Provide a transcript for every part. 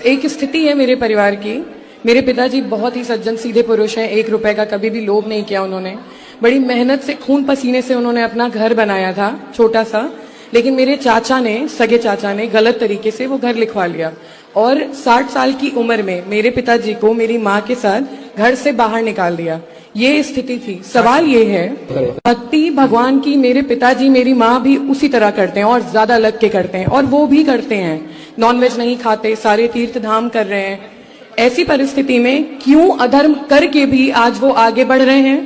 एक स्थिति है मेरे परिवार की। मेरे पिताजी बहुत ही सज्जन सीधे पुरुष हैं। 1 रुपए का कभी भी लोभ नहीं किया उन्होंने। बड़ी मेहनत से खून पसीने से उन्होंने अपना घर बनाया था, छोटा सा। लेकिन मेरे चाचा ने, सगे चाचा ने गलत तरीके से वो घर लिखवा लिया और 60 साल की उम्र में मेरे पिताजी को मेरी माँ के साथ घर से बाहर निकाल दिया। ये स्थिति थी। सवाल ये है, भक्ति भगवान की मेरे पिताजी मेरी माँ भी उसी तरह करते हैं और ज्यादा लग के करते हैं, और वो भी करते हैं। नॉनवेज नहीं खाते, सारे तीर्थ धाम कर रहे हैं। ऐसी परिस्थिति में क्यों अधर्म करके भी आज वो आगे बढ़ रहे हैं?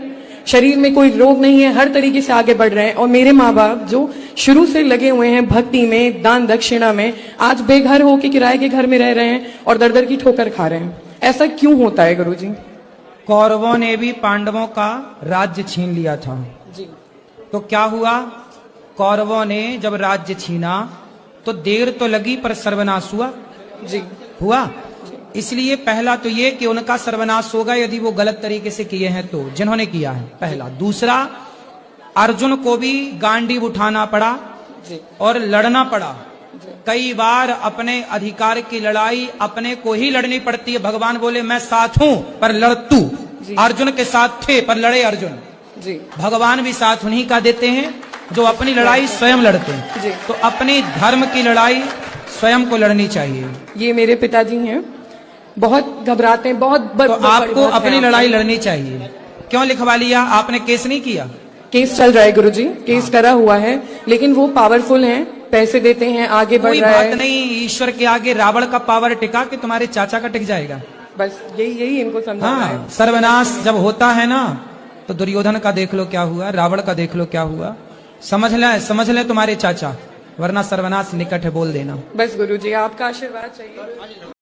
शरीर में कोई रोग नहीं है, हर तरीके से आगे बढ़ रहे हैं। और मेरे माँ बाप जो शुरू से लगे हुए हैं भक्ति में, दान दक्षिणा में, आज बेघर होके किराए के घर में रह रहे हैं और दर दर की ठोकर खा रहे हैं। ऐसा क्यों होता है गुरुजी? कौरवों ने भी पांडवों का राज्य छीन लिया था जी। तो क्या हुआ? कौरवों ने जब राज्य छीना तो देर तो लगी पर सर्वनाश हुआ। जी। हुआ। इसलिए पहला तो ये कि उनका सर्वनाश होगा यदि वो गलत तरीके से किए हैं तो, जिन्होंने किया है, पहला। दूसरा, अर्जुन को भी गांडीव उठाना पड़ा जी। और लड़ना पड़ा। कई बार अपने अधिकार की लड़ाई अपने को ही लड़नी पड़ती है। भगवान बोले मैं साथ हूं पर लड़ तू। अर्जुन के साथ थे पर लड़े अर्जुन जी। भगवान भी साथ उन्हीं का देते हैं जो अपनी लड़ाई स्वयं लड़ते हैं जी। तो अपनी धर्म की लड़ाई स्वयं को लड़नी चाहिए। ये मेरे पिताजी हैं, बहुत घबराते हैं, बहुत तो आपको अपनी लड़ाई लड़नी चाहिए। क्यों लिखवा लिया आपने? केस नहीं किया? केस चल रहा है गुरुजी, केस करा हुआ है, लेकिन वो पावरफुल हैं, पैसे देते हैं, आगे बढ़ रहा है। कोई बात नहीं, ईश्वर के आगे रावण का पावर टिका कि तुम्हारे चाचा का टिक जाएगा। बस यही इनको समझाना है। सर्वनाश जब होता है ना तो दुर्योधन का देख लो क्या हुआ, रावण का देख लो क्या हुआ। समझ ले तुम्हारे चाचा, वरना सर्वनाश निकट है, बोल देना। बस गुरुजी आपका आशीर्वाद चाहिए।